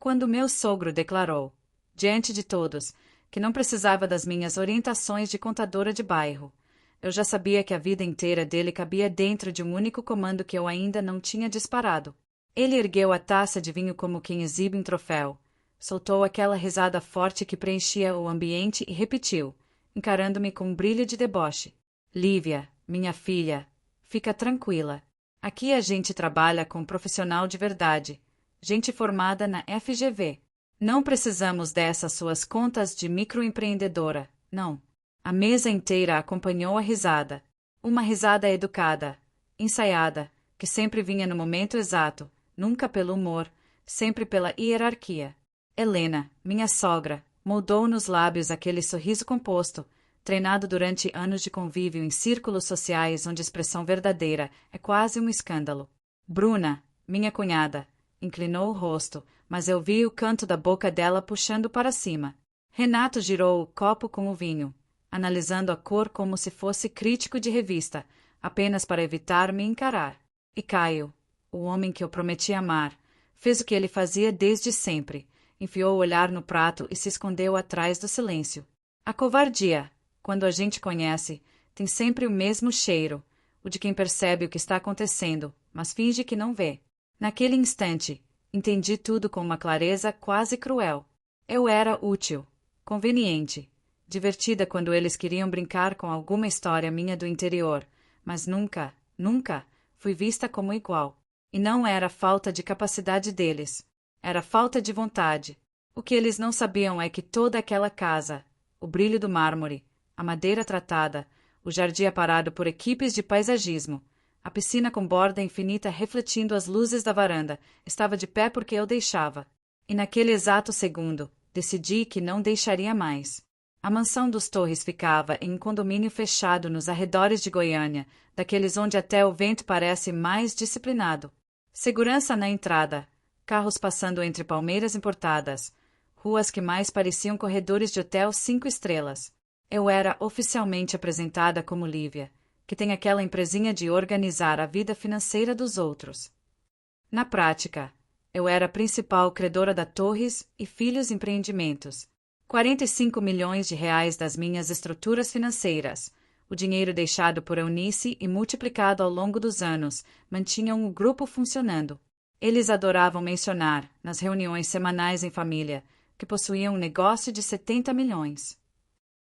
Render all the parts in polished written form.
Quando meu sogro declarou, diante de todos, que não precisava das minhas orientações de contadora de bairro, eu já sabia que a vida inteira dele cabia dentro de um único comando que eu ainda não tinha disparado. Ele ergueu a taça de vinho como quem exibe um troféu, soltou aquela risada forte que preenchia o ambiente e repetiu, encarando-me com um brilho de deboche. Lívia, minha filha, fica tranquila. Aqui a gente trabalha com um profissional de verdade, gente formada na FGV. Não precisamos dessas suas contas de microempreendedora, não. A mesa inteira acompanhou a risada. Uma risada educada, ensaiada, que sempre vinha no momento exato, nunca pelo humor, sempre pela hierarquia. Helena, minha sogra, moldou nos lábios aquele sorriso composto, treinado durante anos de convívio em círculos sociais onde expressão verdadeira é quase um escândalo. Bruna, minha cunhada, inclinou o rosto, mas eu vi o canto da boca dela puxando para cima. Renato girou o copo com o vinho, analisando a cor como se fosse crítico de revista, apenas para evitar me encarar. E Caio, o homem que eu prometi amar, fez o que ele fazia desde sempre, enfiou o olhar no prato e se escondeu atrás do silêncio. A covardia, quando a gente conhece, tem sempre o mesmo cheiro, o de quem percebe o que está acontecendo, mas finge que não vê. Naquele instante, entendi tudo com uma clareza quase cruel. Eu era útil, conveniente, divertida quando eles queriam brincar com alguma história minha do interior, mas nunca, nunca, fui vista como igual. E não era falta de capacidade deles, era falta de vontade. O que eles não sabiam é que toda aquela casa, o brilho do mármore, a madeira tratada, o jardim aparado por equipes de paisagismo, a piscina com borda infinita refletindo as luzes da varanda, estava de pé porque eu deixava. E naquele exato segundo, decidi que não deixaria mais. A mansão dos Torres ficava em um condomínio fechado nos arredores de Goiânia, daqueles onde até o vento parece mais disciplinado. Segurança na entrada, carros passando entre palmeiras importadas, ruas que mais pareciam corredores de hotel 5 estrelas. Eu era oficialmente apresentada como Lívia, que tem aquela empresinha de organizar a vida financeira dos outros. Na prática, eu era a principal credora da Torres e Filhos Empreendimentos. 45 milhões de reais das minhas estruturas financeiras, o dinheiro deixado por Eunice e multiplicado ao longo dos anos, mantinham o grupo funcionando. Eles adoravam mencionar, nas reuniões semanais em família, que possuíam um negócio de 70 milhões.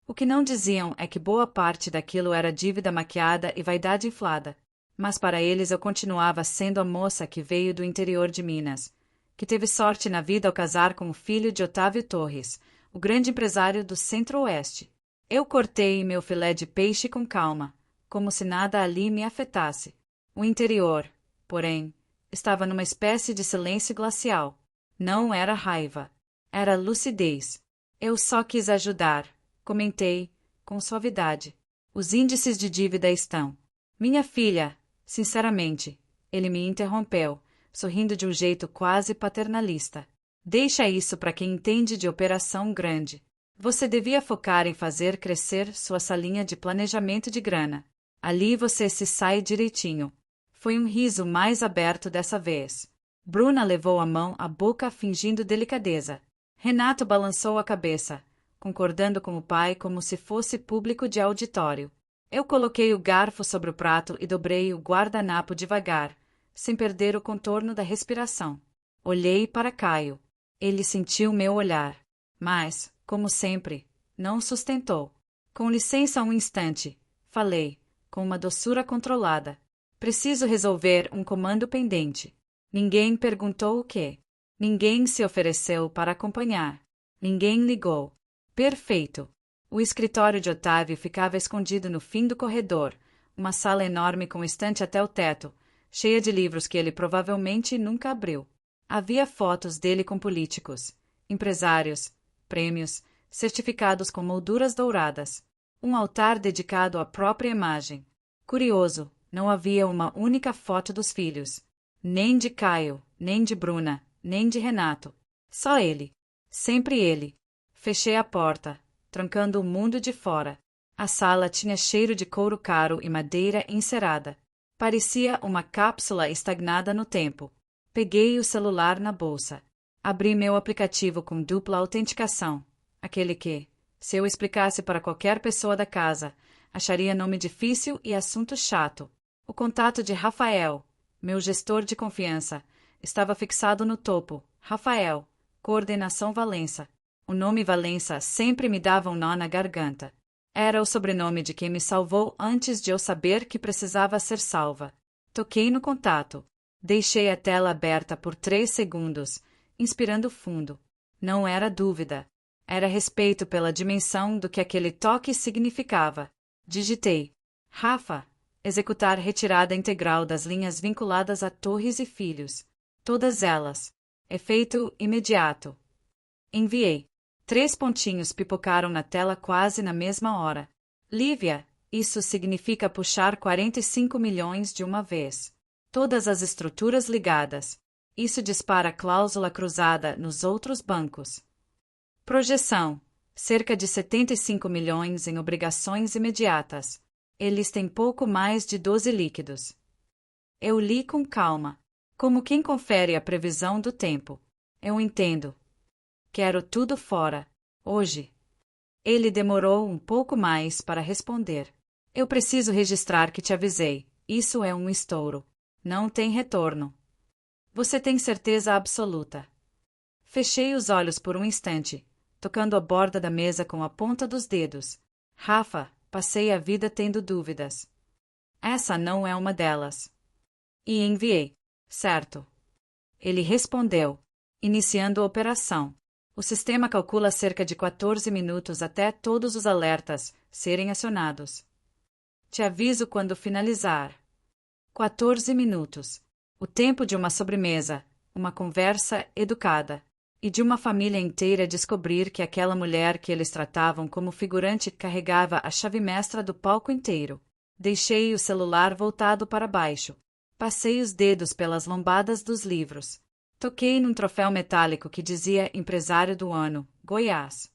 O que não diziam é que boa parte daquilo era dívida maquiada e vaidade inflada. Mas para eles eu continuava sendo a moça que veio do interior de Minas, que teve sorte na vida ao casar com o filho de Otávio Torres, o grande empresário do Centro-Oeste. Eu cortei meu filé de peixe com calma, como se nada ali me afetasse. O interior, porém, estava numa espécie de silêncio glacial. Não era raiva, era lucidez. Eu só quis ajudar, comentei, com suavidade. Os índices de dívida estão. Minha filha, sinceramente, ele me interrompeu, sorrindo de um jeito quase paternalista. Deixa isso para quem entende de operação grande. Você devia focar em fazer crescer sua salinha de planejamento de grana. Ali você se sai direitinho. Foi um riso mais aberto dessa vez. Bruna levou a mão à boca fingindo delicadeza. Renato balançou a cabeça, concordando com o pai como se fosse público de auditório. Eu coloquei o garfo sobre o prato e dobrei o guardanapo devagar, sem perder o contorno da respiração. Olhei para Caio. Ele sentiu meu olhar, mas, como sempre, não sustentou. Com licença um instante, falei, com uma doçura controlada. Preciso resolver um comando pendente. Ninguém perguntou o quê. Ninguém se ofereceu para acompanhar. Ninguém ligou. Perfeito. O escritório de Otávio ficava escondido no fim do corredor, uma sala enorme com estante até o teto, cheia de livros que ele provavelmente nunca abriu. Havia fotos dele com políticos, empresários, prêmios, certificados com molduras douradas. Um altar dedicado à própria imagem. Curioso, não havia uma única foto dos filhos. Nem de Caio, nem de Bruna, nem de Renato. Só ele. Sempre ele. Fechei a porta, trancando o mundo de fora. A sala tinha cheiro de couro caro e madeira encerada. Parecia uma cápsula estagnada no tempo. Peguei o celular na bolsa. Abri meu aplicativo com dupla autenticação, aquele que, se eu explicasse para qualquer pessoa da casa, acharia nome difícil e assunto chato. O contato de Rafael, meu gestor de confiança, estava fixado no topo. Rafael, coordenação Valença. O nome Valença sempre me dava um nó na garganta. Era o sobrenome de quem me salvou antes de eu saber que precisava ser salva. Toquei no contato. Deixei a tela aberta por 3 segundos, inspirando fundo. Não era dúvida. Era respeito pela dimensão do que aquele toque significava. Digitei. Rafa. Executar retirada integral das linhas vinculadas a Torres e Filhos. Todas elas. Efeito imediato. Enviei. 3 pontinhos pipocaram na tela quase na mesma hora. Lívia, isso significa puxar 45 milhões de uma vez. Todas as estruturas ligadas. Isso dispara cláusula cruzada nos outros bancos. Projeção. Cerca de 75 milhões em obrigações imediatas. Eles têm pouco mais de 12 líquidos. Eu li com calma. Como quem confere a previsão do tempo. Eu entendo. Quero tudo fora. Hoje. Ele demorou um pouco mais para responder. Eu preciso registrar que te avisei. Isso é um estouro. Não tem retorno. Você tem certeza absoluta. Fechei os olhos por um instante, tocando a borda da mesa com a ponta dos dedos. Rafa, passei a vida tendo dúvidas. Essa não é uma delas. E enviei. Certo. Ele respondeu, iniciando a operação. O sistema calcula cerca de 14 minutos até todos os alertas serem acionados. Te aviso quando finalizar. 14 minutos. O tempo de uma sobremesa, uma conversa educada, e de uma família inteira descobrir que aquela mulher que eles tratavam como figurante carregava a chave mestra do palco inteiro. Deixei o celular voltado para baixo. Passei os dedos pelas lombadas dos livros. Toquei num troféu metálico que dizia Empresário do Ano, Goiás.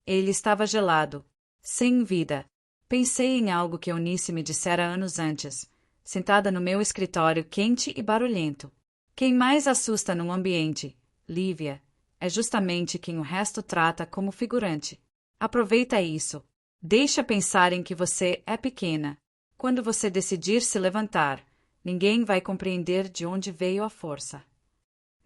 Ele estava gelado, sem vida. Pensei em algo que Eunice me dissera anos antes, sentada no meu escritório quente e barulhento. Quem mais assusta num ambiente, Lívia, é justamente quem o resto trata como figurante. Aproveita isso. Deixa pensar em que você é pequena. Quando você decidir se levantar, ninguém vai compreender de onde veio a força.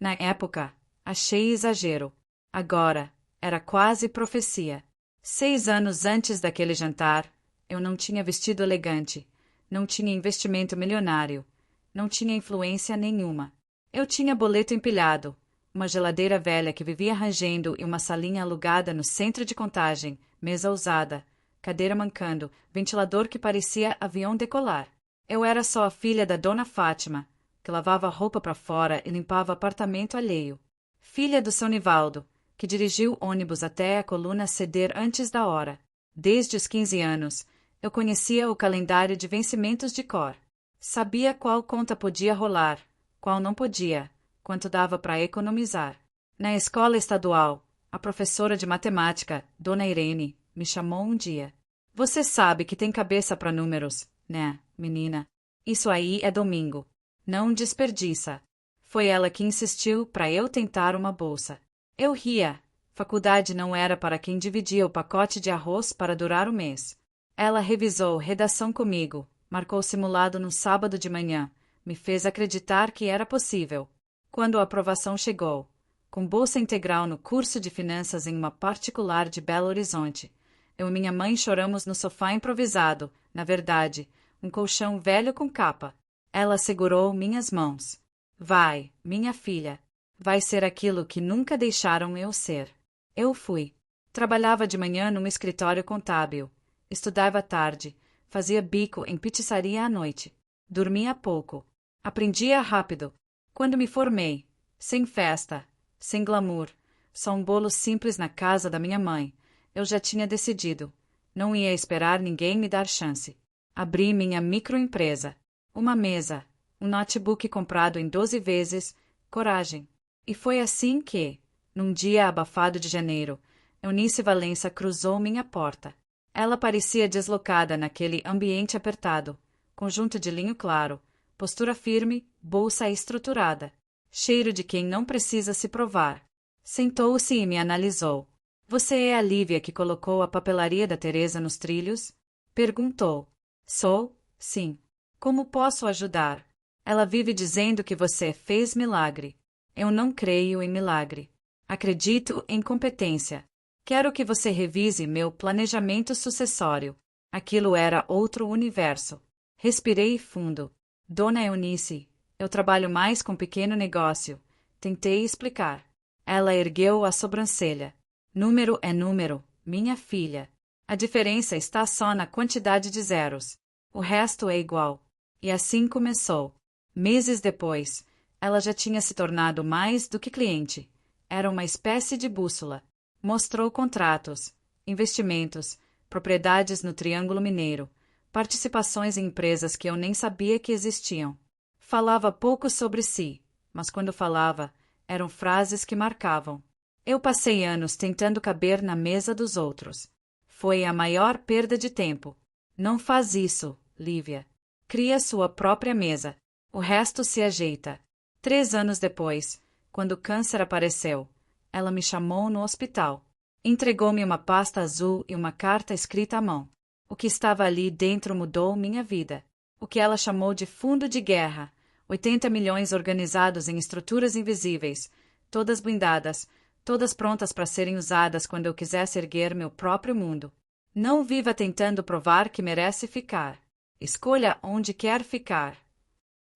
Na época, achei exagero. Agora, era quase profecia. 6 anos antes daquele jantar, eu não tinha vestido elegante, não tinha investimento milionário, não tinha influência nenhuma. Eu tinha boleto empilhado, uma geladeira velha que vivia rangendo e uma salinha alugada no centro de Contagem, mesa usada, cadeira mancando, ventilador que parecia avião decolar. Eu era só a filha da Dona Fátima, que lavava roupa para fora e limpava apartamento alheio. Filha do São Nivaldo, que dirigiu ônibus até a coluna ceder antes da hora. Desde os 15 anos, eu conhecia o calendário de vencimentos de cor. Sabia qual conta podia rolar, qual não podia, quanto dava para economizar. Na escola estadual, a professora de matemática, Dona Irene, me chamou um dia. Você sabe que tem cabeça para números, né, menina? Isso aí é domingo. Não desperdiça. Foi ela que insistiu para eu tentar uma bolsa. Eu ria. Faculdade não era para quem dividia o pacote de arroz para durar o mês. Ela revisou redação comigo, marcou simulado no sábado de manhã, me fez acreditar que era possível. Quando a aprovação chegou, com bolsa integral no curso de finanças em uma particular de Belo Horizonte, eu e minha mãe choramos no sofá improvisado, na verdade, um colchão velho com capa. Ela segurou minhas mãos. Vai, minha filha. Vai ser aquilo que nunca deixaram eu ser. Eu fui. Trabalhava de manhã num escritório contábil. Estudava à tarde. Fazia bico em pizzaria à noite. Dormia pouco. Aprendia rápido. Quando me formei, sem festa, sem glamour, só um bolo simples na casa da minha mãe, eu já tinha decidido. Não ia esperar ninguém me dar chance. Abri minha microempresa. Uma mesa, um notebook comprado em 12 vezes, coragem. E foi assim que, num dia abafado de janeiro, Eunice Valença cruzou minha porta. Ela parecia deslocada naquele ambiente apertado, conjunto de linho claro, postura firme, bolsa estruturada. cheiro de quem não precisa se provar. Sentou-se e me analisou. Você é a Lívia que colocou a papelaria da Teresa nos trilhos? Perguntou. Sou, sim. Como posso ajudar? Ela vive dizendo que você fez milagre. Eu não creio em milagre. Acredito em competência. Quero que você revise meu planejamento sucessório. Aquilo era outro universo. Respirei fundo. Dona Eunice, eu trabalho mais com pequeno negócio. Tentei explicar. Ela ergueu a sobrancelha. Número é número, minha filha. A diferença está só na quantidade de zeros. O resto é igual. E assim começou. Meses depois, ela já tinha se tornado mais do que cliente. Era uma espécie de bússola. Mostrou contratos, investimentos, propriedades no Triângulo Mineiro, participações em empresas que eu nem sabia que existiam. Falava pouco sobre si, mas quando falava, eram frases que marcavam. Eu passei anos tentando caber na mesa dos outros. Foi a maior perda de tempo. Não faz isso, Lívia. Cria sua própria mesa. O resto se ajeita. 3 anos depois, quando o câncer apareceu, ela me chamou no hospital. Entregou-me uma pasta azul e uma carta escrita à mão. O que estava ali dentro mudou minha vida. O que ela chamou de fundo de guerra, 80 milhões organizados em estruturas invisíveis, todas blindadas, todas prontas para serem usadas quando eu quisesse erguer meu próprio mundo. Não viva tentando provar que merece ficar. Escolha onde quer ficar.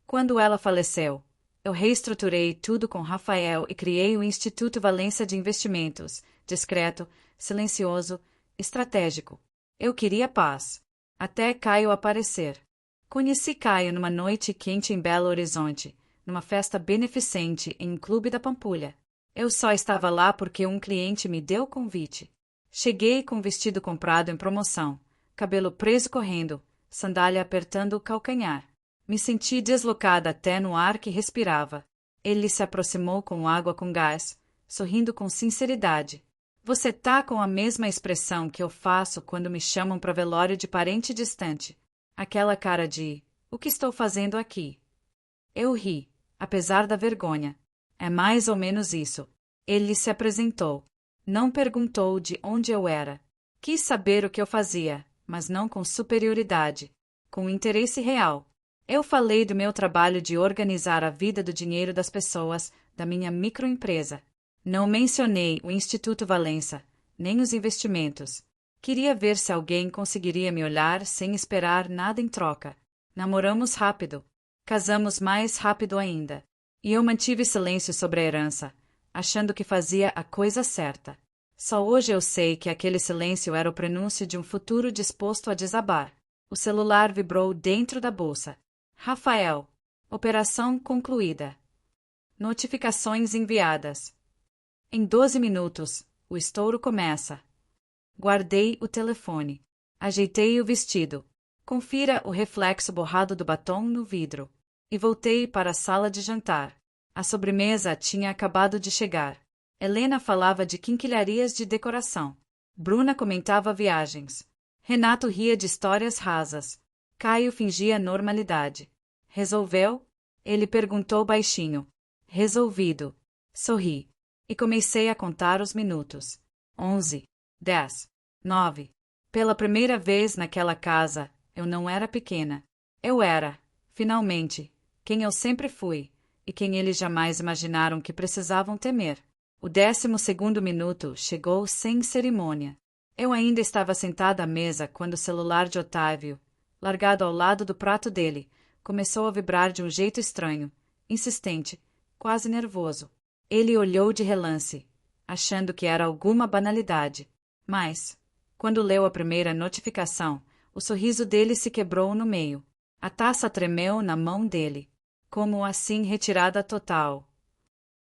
Quando ela faleceu, eu reestruturei tudo com Rafael e criei o Instituto Valência de Investimentos, discreto, silencioso, estratégico. Eu queria paz. Até Caio aparecer. Conheci Caio numa noite quente em Belo Horizonte, numa festa beneficente em um clube da Pampulha. Eu só estava lá porque um cliente me deu o convite. Cheguei com vestido comprado em promoção, cabelo preso correndo, sandália apertando o calcanhar. Me senti deslocada até no ar que respirava. Ele se aproximou com água com gás, sorrindo com sinceridade. Você tá com a mesma expressão que eu faço quando me chamam para velório de parente distante. Aquela cara de, o que estou fazendo aqui? Eu ri, apesar da vergonha. É mais ou menos isso. Ele se apresentou. Não perguntou de onde eu era. Quis saber o que eu fazia, mas não com superioridade. Com interesse real. Eu falei do meu trabalho de organizar a vida do dinheiro das pessoas, da minha microempresa. Não mencionei o Instituto Valença, nem os investimentos. Queria ver se alguém conseguiria me olhar sem esperar nada em troca. Namoramos rápido. Casamos mais rápido ainda. E eu mantive silêncio sobre a herança, achando que fazia a coisa certa. Só hoje eu sei que aquele silêncio era o prenúncio de um futuro disposto a desabar. O celular vibrou dentro da bolsa. Rafael. Operação concluída. Notificações enviadas. Em 12 minutos, o estouro começa. Guardei o telefone. Ajeitei o vestido. Confira o reflexo borrado do batom no vidro. E voltei para a sala de jantar. A sobremesa tinha acabado de chegar. Helena falava de quinquilharias de decoração. Bruna comentava viagens. Renato ria de histórias rasas. Caio fingia normalidade. Resolveu? Ele perguntou baixinho. Resolvido. Sorri. E comecei a contar os minutos. 11, 10, 9. Pela primeira vez naquela casa, eu não era pequena. Eu era, finalmente, quem eu sempre fui, e quem eles jamais imaginaram que precisavam temer. O 12º minuto chegou sem cerimônia. Eu ainda estava sentada à mesa quando o celular de Otávio, largado ao lado do prato dele, começou a vibrar de um jeito estranho, insistente, quase nervoso. Ele olhou de relance, achando que era alguma banalidade. Mas, quando leu a primeira notificação, o sorriso dele se quebrou no meio. A taça tremeu na mão dele, como assim retirada total.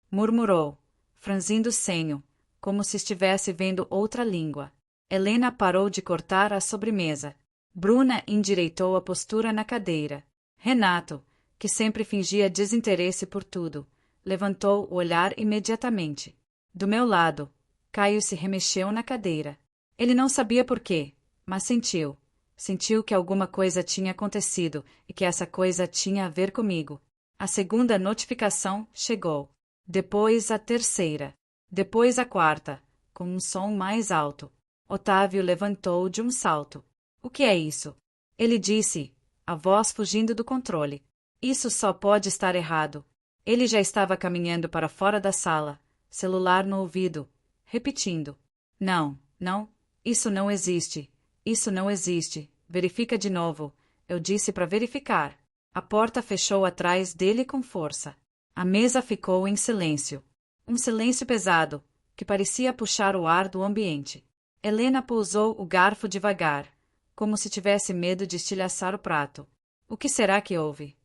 Murmurou, franzindo o senho, como se estivesse vendo outra língua. Helena parou de cortar a sobremesa. Bruna endireitou a postura na cadeira. Renato, que sempre fingia desinteresse por tudo, levantou o olhar imediatamente. Do meu lado, Caio se remexeu na cadeira. Ele não sabia por quê, mas sentiu. Sentiu que alguma coisa tinha acontecido e que essa coisa tinha a ver comigo. A segunda notificação chegou. Depois a terceira. Depois a quarta, com um som mais alto. Otávio levantou de um salto. O que é isso? Ele disse, a voz fugindo do controle. Isso só pode estar errado. Ele já estava caminhando para fora da sala, celular no ouvido, repetindo. Não, não, isso não existe. Isso não existe. Verifica de novo. Eu disse para verificar. A porta fechou atrás dele com força. A mesa ficou em silêncio. Um silêncio pesado, que parecia puxar o ar do ambiente. Helena pousou o garfo devagar, como se tivesse medo de estilhaçar o prato. O que será que houve?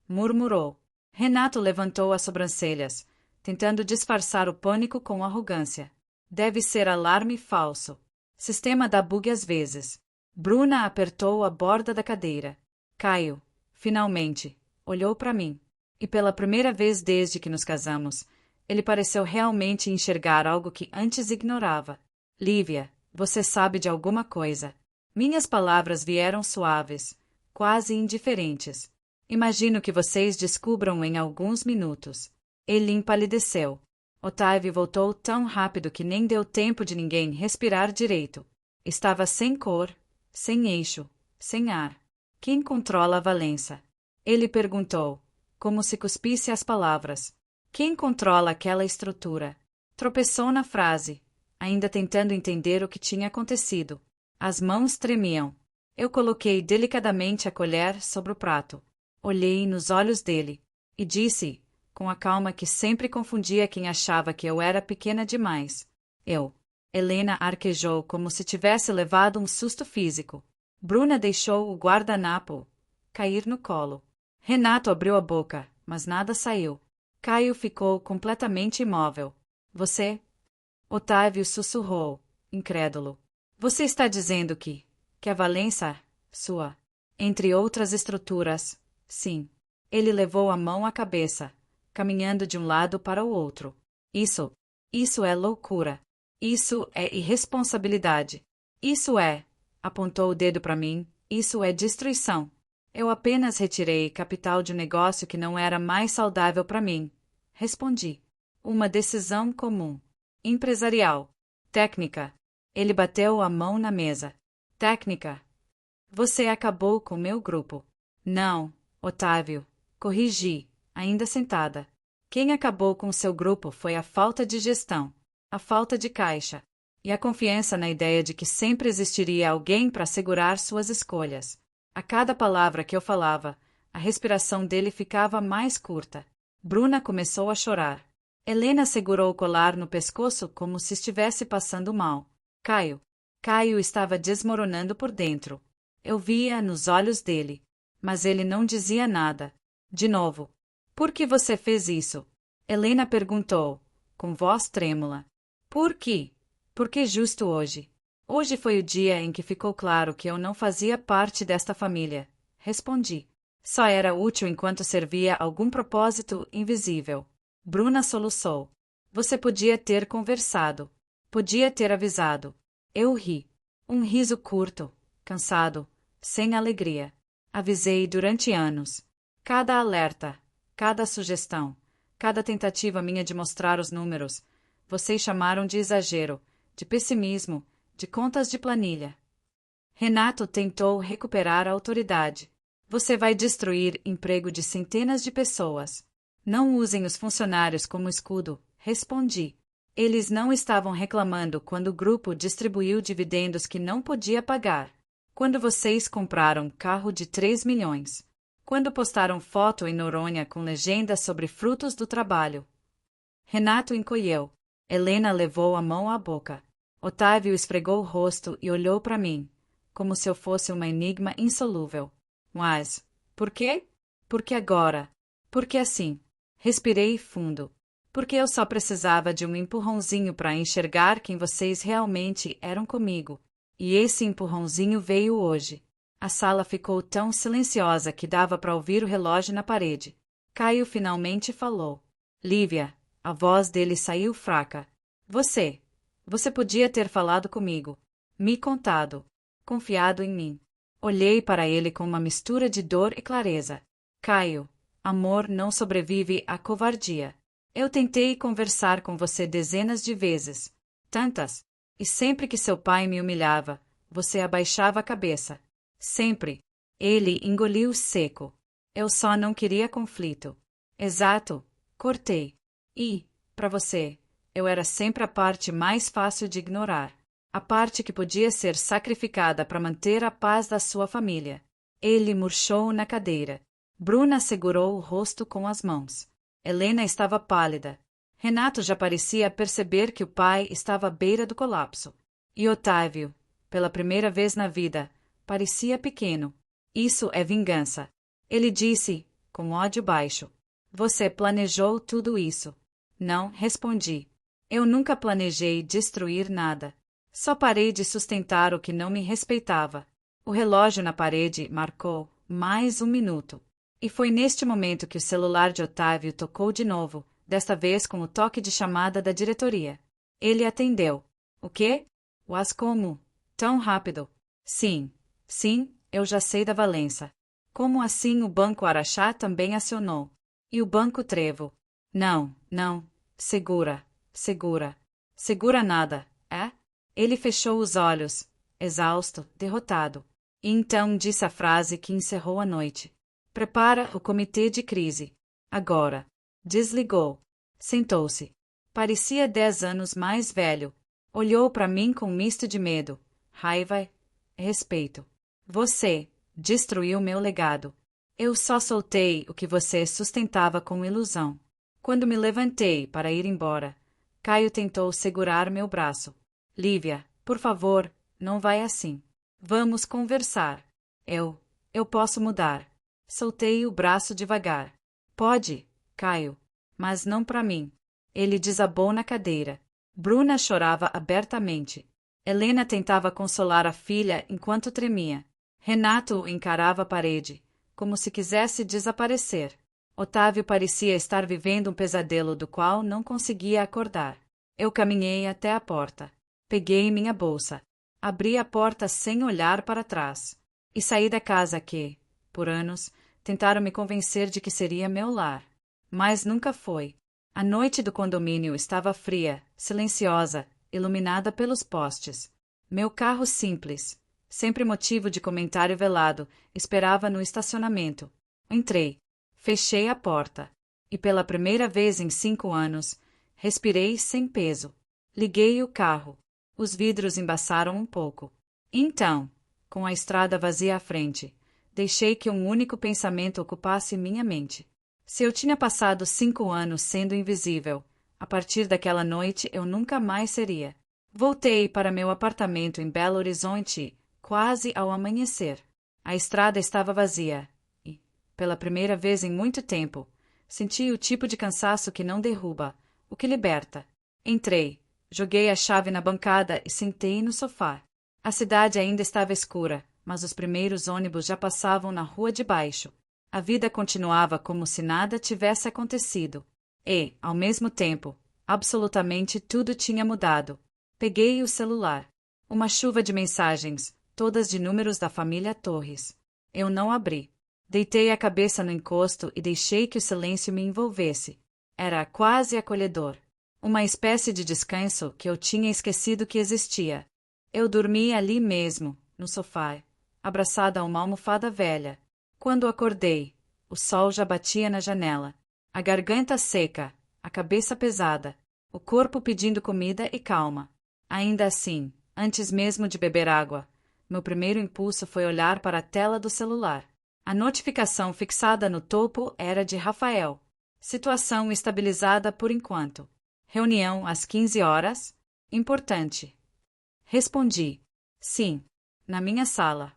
Murmurou. Renato levantou as sobrancelhas, tentando disfarçar o pânico com arrogância. Deve ser alarme falso. Sistema dá bug às vezes. Bruna apertou a borda da cadeira. Caio, finalmente, olhou para mim. E pela primeira vez desde que nos casamos, ele pareceu realmente enxergar algo que antes ignorava. Lívia, você sabe de alguma coisa. Minhas palavras vieram suaves, quase indiferentes. Imagino que vocês descubram em alguns minutos. Ele empalideceu. Otávio voltou tão rápido que nem deu tempo de ninguém respirar direito. Estava sem cor, sem eixo, sem ar. Quem controla a Valença? Ele perguntou, como se cuspisse as palavras. Quem controla aquela estrutura? Tropeçou na frase, ainda tentando entender o que tinha acontecido. As mãos tremiam. Eu coloquei delicadamente a colher sobre o prato. Olhei nos olhos dele e disse, com a calma que sempre confundia quem achava que eu era pequena demais. Helena arquejou como se tivesse levado um susto físico. Bruna deixou o guardanapo cair no colo. Renato abriu a boca, mas nada saiu. Caio ficou completamente imóvel. Você? Otávio sussurrou, incrédulo. Você está dizendo que a Valença, sua, entre outras estruturas, sim. Ele levou a mão à cabeça, caminhando de um lado para o outro. Isso é loucura. Isso é irresponsabilidade. Isso é, apontou o dedo para mim, isso é destruição. Eu apenas retirei capital de um negócio que não era mais saudável para mim. Respondi. Uma decisão comum. Empresarial. Técnica. Ele bateu a mão na mesa. Técnica. Você acabou com meu grupo. Não, Otávio. Corrigi, ainda sentada. Quem acabou com seu grupo foi a falta de gestão, a falta de caixa e a confiança na ideia de que sempre existiria alguém para segurar suas escolhas. A cada palavra que eu falava, a respiração dele ficava mais curta. Bruna começou a chorar. Helena segurou o colar no pescoço como se estivesse passando mal. Caio estava desmoronando por dentro. Eu via nos olhos dele, mas ele não dizia nada. De novo. Por que você fez isso? Helena perguntou, com voz trêmula. Por quê? Porque justo hoje. Hoje foi o dia em que ficou claro que eu não fazia parte desta família. Respondi. Só era útil enquanto servia algum propósito invisível. Bruna soluçou. Você podia ter conversado. Podia ter avisado. Eu ri. Um riso curto, cansado, sem alegria. Avisei durante anos. Cada alerta, cada sugestão, cada tentativa minha de mostrar os números, vocês chamaram de exagero, de pessimismo, de contas de planilha. Renato tentou recuperar a autoridade. Você vai destruir emprego de centenas de pessoas. Não usem os funcionários como escudo, respondi. Eles não estavam reclamando quando o grupo distribuiu dividendos que não podia pagar. Quando vocês compraram carro de 3 milhões. Quando postaram foto em Noronha com legenda sobre frutos do trabalho. Renato encolheu. Helena levou a mão à boca. Otávio esfregou o rosto e olhou para mim, como se eu fosse uma enigma insolúvel. Mas, por quê? Porque agora. Porque assim. Respirei fundo. Porque eu só precisava de um empurrãozinho para enxergar quem vocês realmente eram comigo. E esse empurrãozinho veio hoje. A sala ficou tão silenciosa que dava para ouvir o relógio na parede. Caio finalmente falou. Lívia, a voz dele saiu fraca. Você podia ter falado comigo. Me contado. Confiado em mim. Olhei para ele com uma mistura de dor e clareza. Caio, Amor não sobrevive à covardia. Eu tentei conversar com você dezenas de vezes. Tantas. E sempre que seu pai me humilhava, você abaixava a cabeça. Sempre. Ele engoliu seco. Eu só não queria conflito. Exato. Cortei. E, para você, eu era sempre a parte mais fácil de ignorar. A parte que podia ser sacrificada para manter a paz da sua família. Ele murchou na cadeira. Bruna segurou o rosto com as mãos. Helena estava pálida. Renato já parecia perceber que o pai estava à beira do colapso. E Otávio, pela primeira vez na vida, parecia pequeno. Isso é vingança. Ele disse, com ódio baixo. Você planejou tudo isso. Não, respondi. Eu nunca planejei destruir nada. Só parei de sustentar o que não me respeitava. O relógio na parede marcou mais 1 minuto. E foi neste momento que o celular de Otávio tocou de novo, desta vez com o toque de chamada da diretoria. Ele atendeu. O quê? Mas como? Tão rápido? Sim, eu já sei da Valença. Como assim o Banco Araxá também acionou? E o Banco Trevo? Não. Segura. Segura nada, é? Ele fechou os olhos, exausto, derrotado. E então disse a frase que encerrou a noite. Prepara o comitê de crise. Agora. Desligou. Sentou-se. Parecia 10 anos mais velho. Olhou para mim com um misto de medo, raiva e respeito. Você destruiu meu legado. Eu só soltei o que você sustentava com ilusão. Quando me levantei para ir embora, Caio tentou segurar meu braço. Lívia, por favor, não vai assim. Vamos conversar. Eu posso mudar. Soltei o braço devagar. Pode, Caio, mas não para mim. Ele desabou na cadeira. Bruna chorava abertamente. Helena tentava consolar a filha enquanto tremia. Renato encarava a parede, como se quisesse desaparecer. Otávio parecia estar vivendo um pesadelo do qual não conseguia acordar. Eu caminhei até a porta. Peguei minha bolsa. Abri a porta sem olhar para trás. E saí da casa que, por anos, tentaram me convencer de que seria meu lar. Mas nunca foi. A noite do condomínio estava fria, silenciosa, iluminada pelos postes. Meu carro simples, sempre motivo de comentário velado, esperava no estacionamento. Entrei. Fechei a porta. E pela primeira vez em 5 anos, respirei sem peso. Liguei o carro. Os vidros embaçaram um pouco. Então, com a estrada vazia à frente, deixei que um único pensamento ocupasse minha mente. Se eu tinha passado 5 anos sendo invisível, a partir daquela noite eu nunca mais seria. Voltei para meu apartamento em Belo Horizonte, quase ao amanhecer. A estrada estava vazia e, pela primeira vez em muito tempo, senti o tipo de cansaço que não derruba, o que liberta. Entrei, joguei a chave na bancada e sentei no sofá. A cidade ainda estava escura, mas os primeiros ônibus já passavam na rua de baixo. A vida continuava como se nada tivesse acontecido. E, ao mesmo tempo, absolutamente tudo tinha mudado. Peguei o celular. Uma chuva de mensagens, todas de números da família Torres. Eu não abri. Deitei a cabeça no encosto e deixei que o silêncio me envolvesse. Era quase acolhedor. Uma espécie de descanso que eu tinha esquecido que existia. Eu dormi ali mesmo, no sofá, abraçada a uma almofada velha. Quando acordei, o sol já batia na janela. A garganta seca, a cabeça pesada, o corpo pedindo comida e calma. Ainda assim, antes mesmo de beber água, meu primeiro impulso foi olhar para a tela do celular. A notificação fixada no topo era de Rafael. Situação estabilizada por enquanto. Reunião às 15 horas? Importante. Respondi. Sim, na minha sala.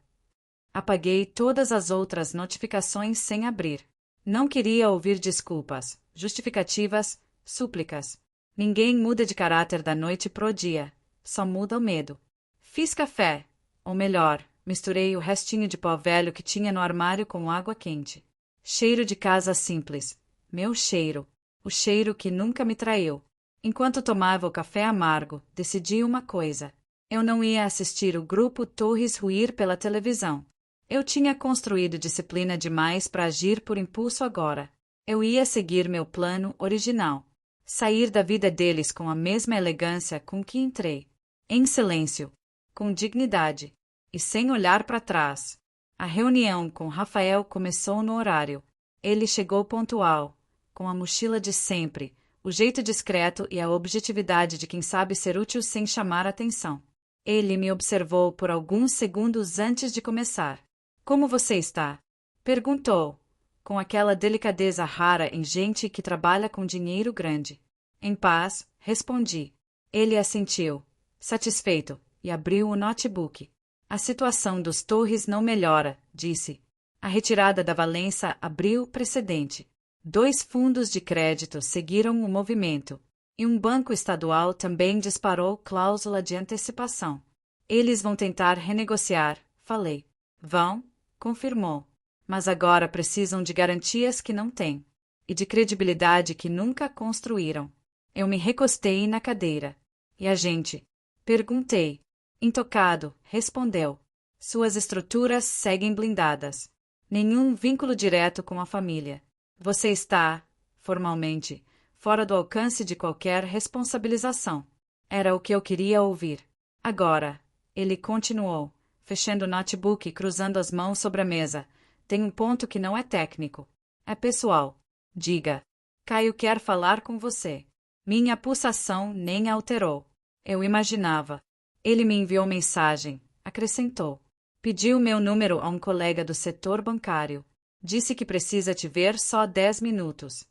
Apaguei todas as outras notificações sem abrir. Não queria ouvir desculpas, justificativas, súplicas. Ninguém muda de caráter da noite pro dia. Só muda o medo. Fiz café. Ou melhor, misturei o restinho de pó velho que tinha no armário com água quente. Cheiro de casa simples. Meu cheiro. O cheiro que nunca me traiu. Enquanto tomava o café amargo, decidi uma coisa. Eu não ia assistir o grupo Torres ruir pela televisão. Eu tinha construído disciplina demais para agir por impulso agora. Eu ia seguir meu plano original. Sair da vida deles com a mesma elegância com que entrei. Em silêncio, com dignidade, e sem olhar para trás. A reunião com Rafael começou no horário. Ele chegou pontual, com a mochila de sempre, o jeito discreto e a objetividade de quem sabe ser útil sem chamar atenção. Ele me observou por alguns segundos antes de começar. Como você está? Perguntou, com aquela delicadeza rara em gente que trabalha com dinheiro grande. Em paz, respondi. Ele assentiu, satisfeito, e abriu o notebook. A situação dos Torres não melhora, disse. A retirada da Valença abriu precedente. 2 fundos de crédito seguiram o movimento, e um banco estadual também disparou cláusula de antecipação. Eles vão tentar renegociar, falei. Vão? Confirmou. Mas agora precisam de garantias que não têm, e de credibilidade que nunca construíram. Eu me recostei na cadeira. E a gente? Perguntei. Intocado, respondeu. Suas estruturas seguem blindadas. Nenhum vínculo direto com a família. Você está, formalmente, fora do alcance de qualquer responsabilização. Era o que eu queria ouvir. Agora, ele continuou, fechando o notebook e cruzando as mãos sobre a mesa. Tem um ponto que não é técnico. É pessoal. Diga. Caio quer falar com você. Minha pulsação nem alterou. Eu imaginava. Ele me enviou mensagem, acrescentou. Pediu meu número a um colega do setor bancário. Disse que precisa te ver só 10 minutos.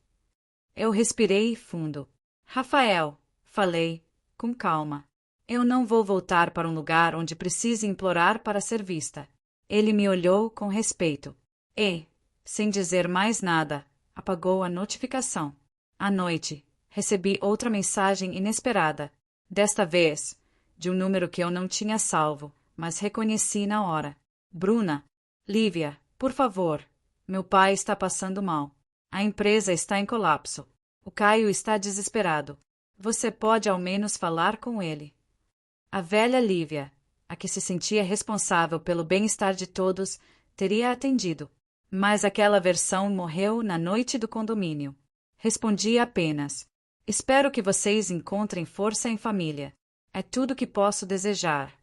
Eu respirei fundo. Rafael, falei, com calma. Eu não vou voltar para um lugar onde precise implorar para ser vista. Ele me olhou com respeito. E, sem dizer mais nada, apagou a notificação. À noite, recebi outra mensagem inesperada. Desta vez, de um número que eu não tinha salvo, mas reconheci na hora. Bruna. Lívia, por favor. Meu pai está passando mal. A empresa está em colapso. O Caio está desesperado. Você pode ao menos falar com ele. A velha Lívia, a que se sentia responsável pelo bem-estar de todos, teria atendido. Mas aquela versão morreu na noite do condomínio. Respondi apenas. Espero que vocês encontrem força em família. É tudo que posso desejar.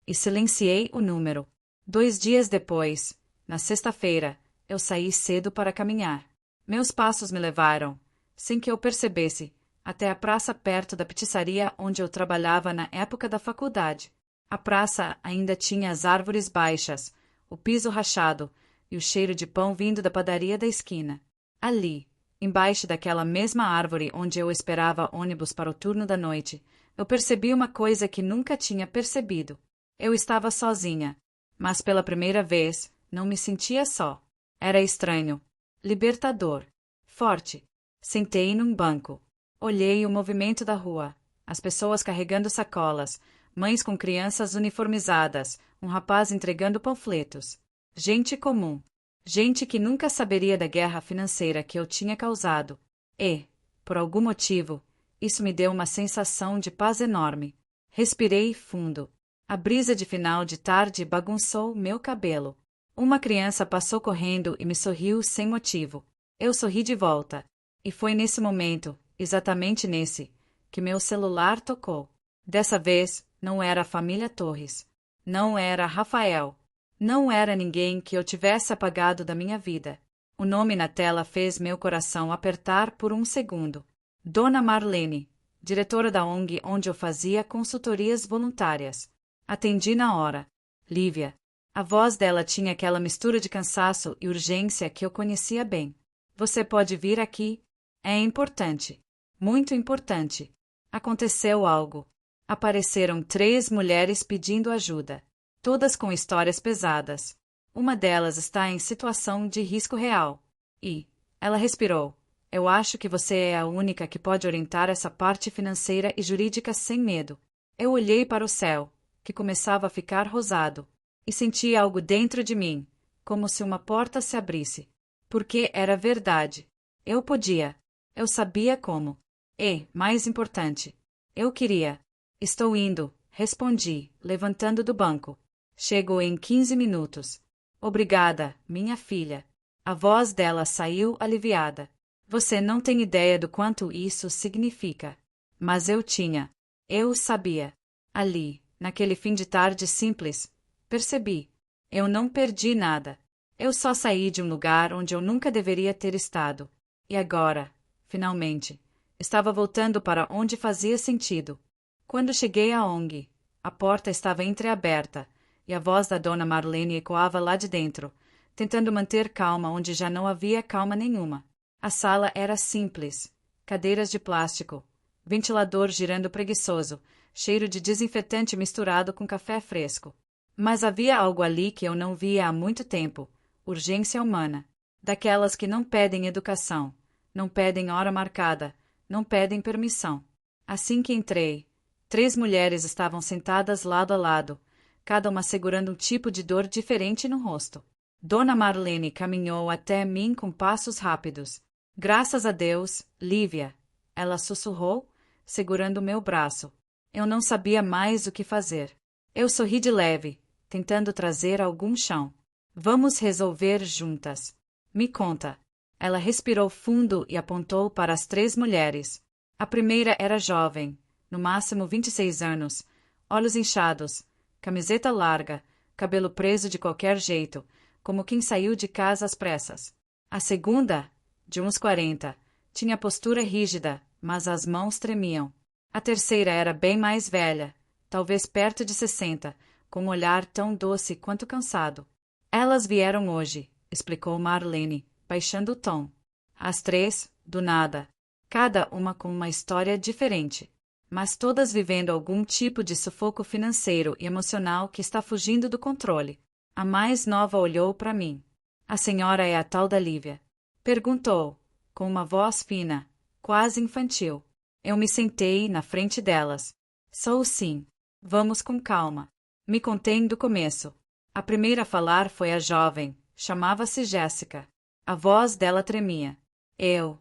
E silenciei o número. 2 dias depois, na sexta-feira, eu saí cedo para caminhar. Meus passos me levaram, sem que eu percebesse, até a praça perto da pizzaria onde eu trabalhava na época da faculdade. A praça ainda tinha as árvores baixas, o piso rachado e o cheiro de pão vindo da padaria da esquina. Ali, embaixo daquela mesma árvore onde eu esperava ônibus para o turno da noite, eu percebi uma coisa que nunca tinha percebido. Eu estava sozinha, mas pela primeira vez não me sentia só. Era estranho, libertador, forte. Sentei num banco. Olhei o movimento da rua, as pessoas carregando sacolas, mães com crianças uniformizadas, um rapaz entregando panfletos. Gente comum. Gente que nunca saberia da guerra financeira que eu tinha causado. E, por algum motivo, isso me deu uma sensação de paz enorme. Respirei fundo. A brisa de final de tarde bagunçou meu cabelo. Uma criança passou correndo e me sorriu sem motivo. Eu sorri de volta. E foi nesse momento, exatamente nesse, que meu celular tocou. Dessa vez, não era a família Torres. Não era Rafael. Não era ninguém que eu tivesse apagado da minha vida. O nome na tela fez meu coração apertar por um segundo. Dona Marlene, diretora da ONG onde eu fazia consultorias voluntárias. Atendi na hora. Lívia. A voz dela tinha aquela mistura de cansaço e urgência que eu conhecia bem. Você pode vir aqui? É importante. Muito importante. Aconteceu algo. Apareceram 3 mulheres pedindo ajuda. Todas com histórias pesadas. Uma delas está em situação de risco real. E ela respirou. Eu acho que você é a única que pode orientar essa parte financeira e jurídica sem medo. Eu olhei para o céu, que começava a ficar rosado, e senti algo dentro de mim, como se uma porta se abrisse. Porque era verdade. Eu podia. Eu sabia como. E, mais importante, eu queria. Estou indo, respondi, levantando do banco. Chego em 15 minutos. Obrigada, minha filha. A voz dela saiu aliviada. Você não tem ideia do quanto isso significa. Mas eu tinha. Eu sabia. Ali, naquele fim de tarde simples, percebi. Eu não perdi nada. Eu só saí de um lugar onde eu nunca deveria ter estado. E agora, finalmente, estava voltando para onde fazia sentido. Quando cheguei à ONG, a porta estava entreaberta e a voz da dona Marlene ecoava lá de dentro, tentando manter calma onde já não havia calma nenhuma. A sala era simples. Cadeiras de plástico, ventilador girando preguiçoso, cheiro de desinfetante misturado com café fresco. Mas havia algo ali que eu não via há muito tempo. Urgência humana. Daquelas que não pedem educação, não pedem hora marcada, não pedem permissão. Assim que entrei, 3 mulheres estavam sentadas lado a lado, cada uma segurando um tipo de dor diferente no rosto. Dona Marlene caminhou até mim com passos rápidos. Graças a Deus, Lívia, ela sussurrou, segurando meu braço. Eu não sabia mais o que fazer. Eu sorri de leve, tentando trazer algum chão. Vamos resolver juntas. Me conta. Ela respirou fundo e apontou para as 3 mulheres. A primeira era jovem, no máximo 26 anos, olhos inchados, camiseta larga, cabelo preso de qualquer jeito, como quem saiu de casa às pressas. A segunda, de uns 40, tinha postura rígida, mas as mãos tremiam. A terceira era bem mais velha, talvez perto de 60, com um olhar tão doce quanto cansado. Elas vieram hoje, explicou Marlene, baixando o tom. As 3, do nada, cada uma com uma história diferente, mas todas vivendo algum tipo de sufoco financeiro e emocional que está fugindo do controle. A mais nova olhou para mim. A senhora é a tal da Lívia? Perguntou, com uma voz fina, quase infantil. Eu me sentei na frente delas. Sou sim. Vamos com calma. Me contém do começo. A primeira a falar foi a jovem. Chamava-se Jéssica. A voz dela tremia. Eu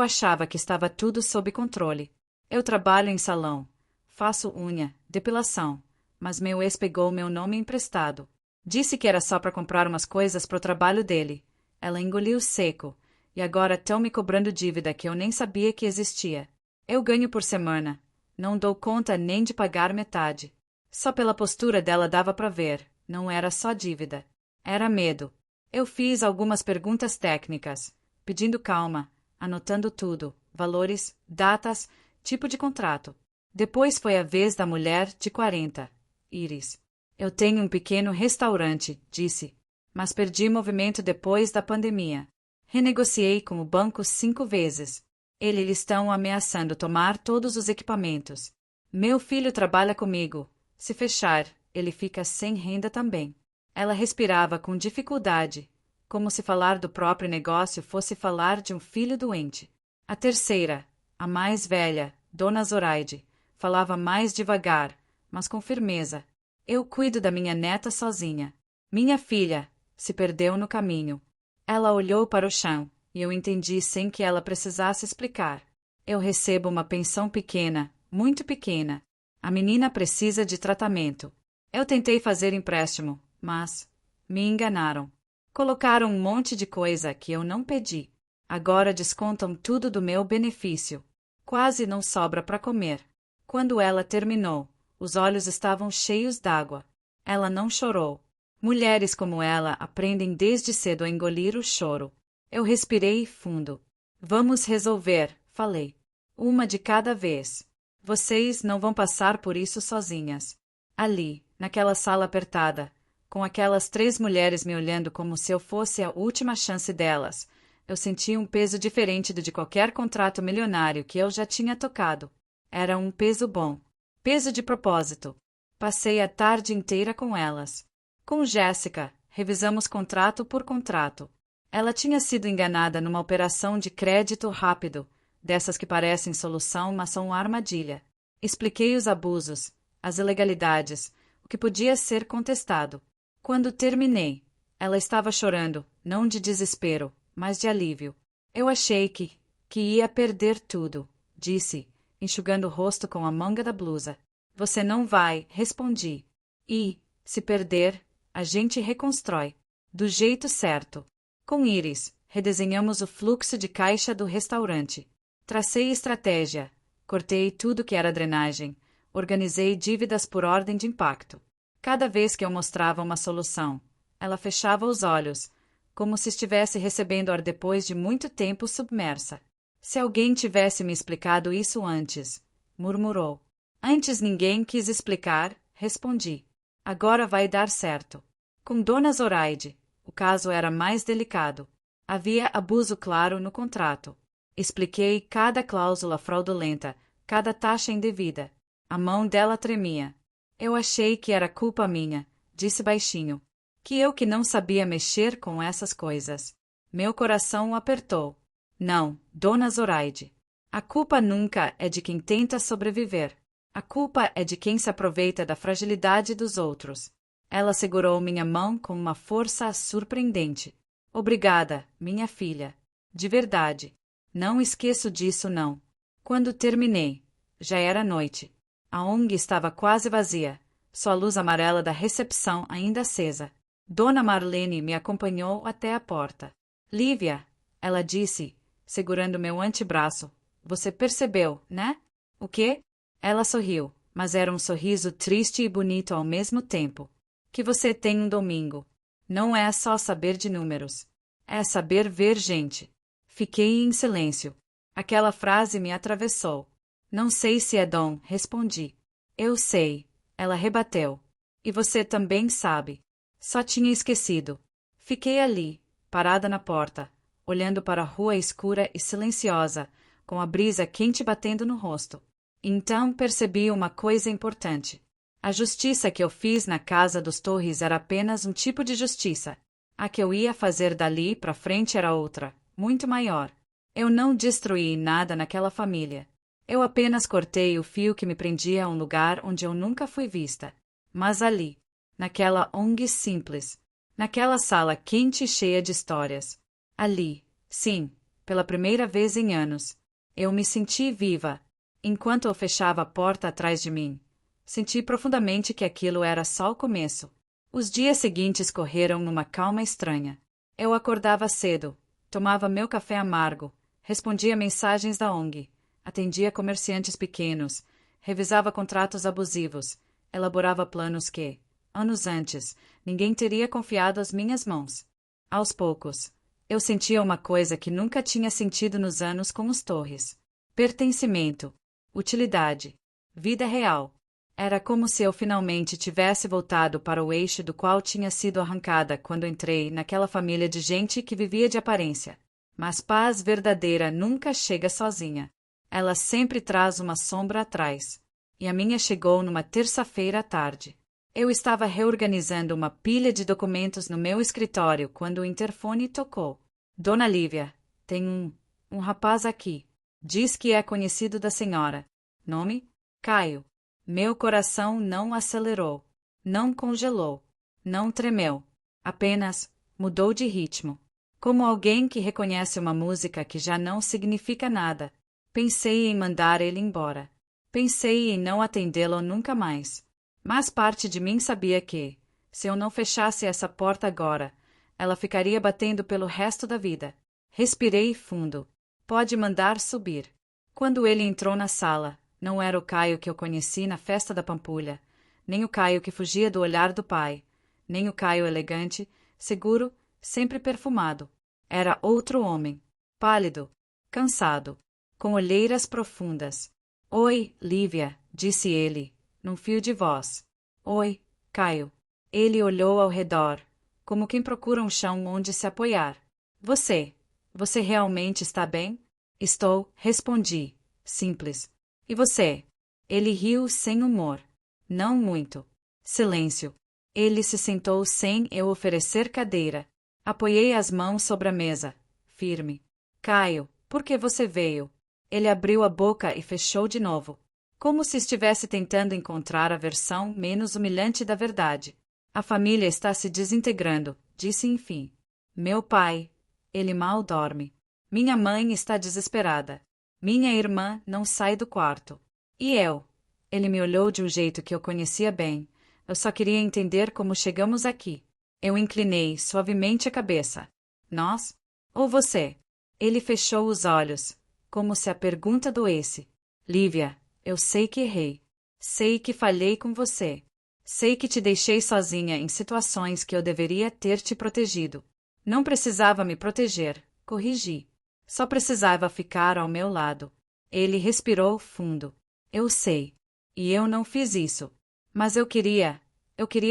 achava que estava tudo sob controle. Eu trabalho em salão. Faço unha, depilação. Mas meu ex pegou meu nome emprestado. Disse que era só para comprar umas coisas pro trabalho dele. Ela engoliu seco. E agora estão me cobrando dívida que eu nem sabia que existia. Eu ganho por semana. Não dou conta nem de pagar metade. Só pela postura dela dava para ver. Não era só dívida. Era medo. Eu fiz algumas perguntas técnicas, pedindo calma, anotando tudo, valores, datas, tipo de contrato. Depois foi a vez da mulher de 40, Iris. Eu tenho um pequeno restaurante, disse, mas perdi movimento depois da pandemia. Renegociei com o banco 5 vezes. Eles estão ameaçando tomar todos os equipamentos. Meu filho trabalha comigo. Se fechar, ele fica sem renda também. Ela respirava com dificuldade, como se falar do próprio negócio fosse falar de um filho doente. A terceira, a mais velha, Dona Zoraide, falava mais devagar, mas com firmeza. Eu cuido da minha neta sozinha. Minha filha se perdeu no caminho. Ela olhou para o chão, e eu entendi sem que ela precisasse explicar. Eu recebo uma pensão pequena, muito pequena. A menina precisa de tratamento. Eu tentei fazer empréstimo, mas me enganaram. Colocaram um monte de coisa que eu não pedi. Agora descontam tudo do meu benefício. Quase não sobra para comer. Quando ela terminou, os olhos estavam cheios d'água. Ela não chorou. Mulheres como ela aprendem desde cedo a engolir o choro. Eu respirei fundo. Vamos resolver, falei. Uma de cada vez. Vocês não vão passar por isso sozinhas. Ali, naquela sala apertada, com aquelas 3 mulheres me olhando como se eu fosse a última chance delas, eu senti um peso diferente do de qualquer contrato milionário que eu já tinha tocado. Era um peso bom. Peso de propósito. Passei a tarde inteira com elas. Com Jéssica, revisamos contrato por contrato. Ela tinha sido enganada numa operação de crédito rápido, dessas que parecem solução, mas são uma armadilha. Expliquei os abusos, as ilegalidades, o que podia ser contestado. Quando terminei, ela estava chorando, não de desespero, mas de alívio. Eu achei que ia perder tudo, disse, enxugando o rosto com a manga da blusa. Você não vai, respondi. E, se perder, a gente reconstrói. Do jeito certo. Com Iris, Redesenhamos o fluxo de caixa do restaurante. Tracei estratégia. Cortei tudo que era drenagem. Organizei dívidas por ordem de impacto. Cada vez que eu mostrava uma solução, ela fechava os olhos, como se estivesse recebendo ar depois de muito tempo submersa. Se alguém tivesse me explicado isso antes, murmurou. Antes ninguém quis explicar, respondi. Agora vai dar certo. Com Dona Zoraide, o caso era mais delicado. Havia abuso claro no contrato. Expliquei cada cláusula fraudulenta, cada taxa indevida. A mão dela tremia. Eu achei que era culpa minha, disse baixinho. Que eu que não sabia mexer com essas coisas. Meu coração apertou. Não, Dona Zoraide. A culpa nunca é de quem tenta sobreviver. A culpa é de quem se aproveita da fragilidade dos outros. Ela segurou minha mão com uma força surpreendente. Obrigada, minha filha. De verdade. Não esqueço disso, não. Quando terminei, já era noite. A ONG estava quase vazia, só a luz amarela da recepção ainda acesa. Dona Marlene me acompanhou até a porta. Lívia, ela disse, segurando meu antebraço. Você percebeu, né? O quê? Ela sorriu, mas era um sorriso triste e bonito ao mesmo tempo. Que você tem um domingo. Não é só saber de números. É saber ver gente. Fiquei em silêncio. Aquela frase me atravessou. Não sei se é dom, respondi. Eu sei, ela rebateu. E você também sabe. Só tinha esquecido. Fiquei ali, parada na porta, olhando para a rua escura e silenciosa, com a brisa quente batendo no rosto. Então percebi uma coisa importante. A justiça que eu fiz na casa dos Torres era apenas um tipo de justiça. A que eu ia fazer dali para frente era outra, muito maior. Eu não destruí nada naquela família. Eu apenas cortei o fio que me prendia a um lugar onde eu nunca fui vista. Mas ali, naquela ONG simples, naquela sala quente e cheia de histórias, ali, sim, pela primeira vez em anos, eu me senti viva. Enquanto eu fechava a porta atrás de mim, senti profundamente que aquilo era só o começo. Os dias seguintes correram numa calma estranha. Eu acordava cedo, tomava meu café amargo, respondia mensagens da ONG, atendia comerciantes pequenos, revisava contratos abusivos, elaborava planos que, anos antes, ninguém teria confiado às minhas mãos. Aos poucos, eu sentia uma coisa que nunca tinha sentido nos anos com os Torres. Pertencimento, utilidade, vida real. Era como se eu finalmente tivesse voltado para o eixo do qual tinha sido arrancada quando entrei naquela família de gente que vivia de aparência. Mas paz verdadeira nunca chega sozinha. Ela sempre traz uma sombra atrás. E a minha chegou numa terça-feira à tarde. Eu estava reorganizando uma pilha de documentos no meu escritório quando o interfone tocou. Dona Lívia, tem um rapaz aqui. Diz que é conhecido da senhora. Nome? Caio. Meu coração não acelerou, não congelou, não tremeu. Apenas mudou de ritmo. Como alguém que reconhece uma música que já não significa nada. Pensei em mandar ele embora. Pensei em não atendê-lo nunca mais. Mas parte de mim sabia que, se eu não fechasse essa porta agora, ela ficaria batendo pelo resto da vida. Respirei fundo. Pode mandar subir. Quando ele entrou na sala, não era o Caio que eu conheci na festa da Pampulha, nem o Caio que fugia do olhar do pai, nem o Caio elegante, seguro, sempre perfumado. Era outro homem, pálido, cansado, com olheiras profundas. Oi, Lívia, disse ele, num fio de voz. Oi, Caio. Ele olhou ao redor, como quem procura um chão onde se apoiar. Você realmente está bem? Estou, respondi, simples. E você? Ele riu sem humor. Não muito. Silêncio. Ele se sentou sem eu oferecer cadeira. Apoiei as mãos sobre a mesa, firme. Caio, por que você veio? Ele abriu a boca e fechou de novo, como se estivesse tentando encontrar a versão menos humilhante da verdade. A família está se desintegrando, disse enfim. Meu pai, ele mal dorme. Minha mãe está desesperada. Minha irmã não sai do quarto. E eu? Ele me olhou de um jeito que eu conhecia bem. Eu só queria entender como chegamos aqui. Eu inclinei suavemente a cabeça. Nós? Ou você? Ele fechou os olhos, como se a pergunta doesse. Lívia, eu sei que errei. Sei que falhei com você. Sei que te deixei sozinha em situações que eu deveria ter te protegido. Não precisava me proteger, corrigi. Só precisava ficar ao meu lado. Ele respirou fundo. Eu sei. E eu não fiz isso. Mas eu queria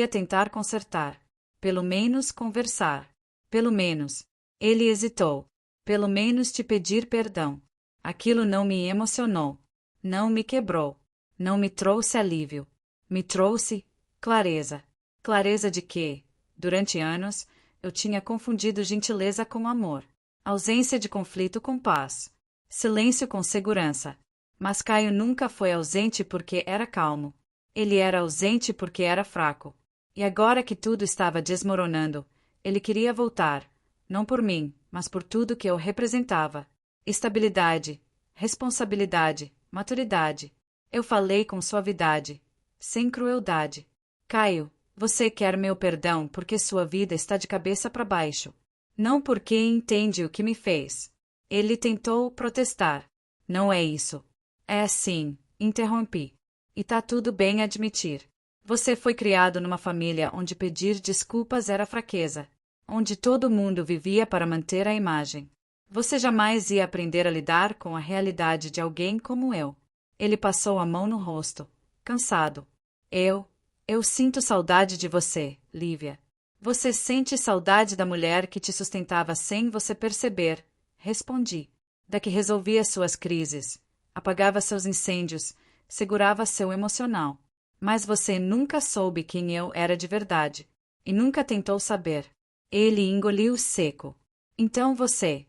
tentar consertar. Pelo menos conversar. Pelo menos. Ele hesitou. Pelo menos te pedir perdão. Aquilo não me emocionou. Não me quebrou. Não me trouxe alívio. Me trouxe clareza. Clareza de que, durante anos, eu tinha confundido gentileza com amor. Ausência de conflito com paz. Silêncio com segurança. Mas Caio nunca foi ausente porque era calmo. Ele era ausente porque era fraco. E agora que tudo estava desmoronando, ele queria voltar. Não por mim, mas por tudo que eu representava. Estabilidade, responsabilidade, maturidade. Eu falei com suavidade, sem crueldade. Caio, você quer meu perdão porque sua vida está de cabeça para baixo. Não porque entende o que me fez. Ele tentou protestar. Não é isso. É assim, interrompi. E tá tudo bem admitir. Você foi criado numa família onde pedir desculpas era fraqueza. Onde todo mundo vivia para manter a imagem. Você jamais ia aprender a lidar com a realidade de alguém como eu. Ele passou a mão no rosto, cansado. Eu sinto saudade de você, Lívia. Você sente saudade da mulher que te sustentava sem você perceber, respondi. Da que resolvia suas crises, apagava seus incêndios, segurava seu emocional. Mas você nunca soube quem eu era de verdade. E nunca tentou saber. Ele engoliu seco. Então você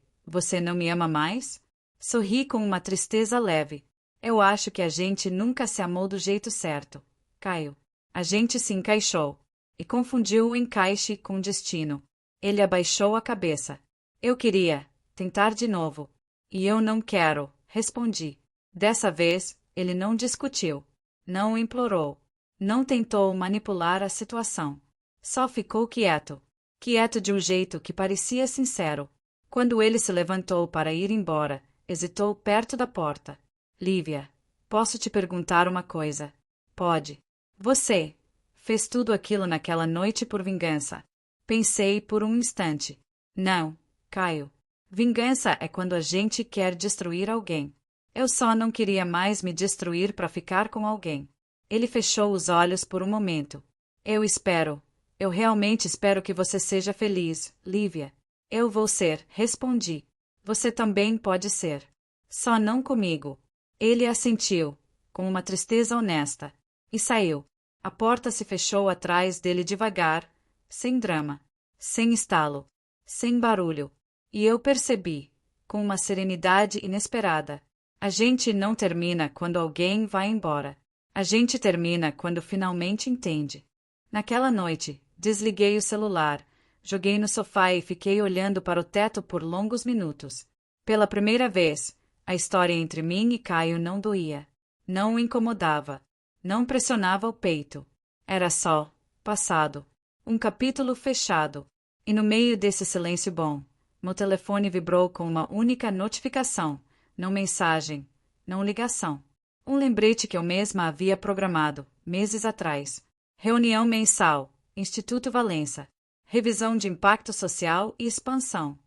não me ama mais? Sorri com uma tristeza leve. Eu acho que a gente nunca se amou do jeito certo. Caio. A gente se encaixou. E confundiu o encaixe com o destino. Ele abaixou a cabeça. Eu queria tentar de novo. E eu não quero, respondi. Dessa vez, ele não discutiu. Não implorou. Não tentou manipular a situação. Só ficou quieto. Quieto de um jeito que parecia sincero. Quando ele se levantou para ir embora, hesitou perto da porta. Lívia, posso te perguntar uma coisa? Pode. Você fez tudo aquilo naquela noite por vingança. Pensei por um instante. Não, Caio. Vingança é quando a gente quer destruir alguém. Eu só não queria mais me destruir para ficar com alguém. Ele fechou os olhos por um momento. Eu realmente espero que você seja feliz, Lívia. Eu vou ser, respondi. Você também pode ser. Só não comigo. Ele assentiu, com uma tristeza honesta, e saiu. A porta se fechou atrás dele devagar, sem drama, sem estalo, sem barulho. E eu percebi, com uma serenidade inesperada. A gente não termina quando alguém vai embora. A gente termina quando finalmente entende. Naquela noite, desliguei o celular, joguei no sofá e fiquei olhando para o teto por longos minutos. Pela primeira vez, a história entre mim e Caio não doía. Não o incomodava. Não pressionava o peito. Era só passado. Um capítulo fechado. E no meio desse silêncio bom, meu telefone vibrou com uma única notificação. Não mensagem, não ligação. Um lembrete que eu mesma havia programado, meses atrás. Reunião mensal, Instituto Valença. Revisão de impacto social e expansão.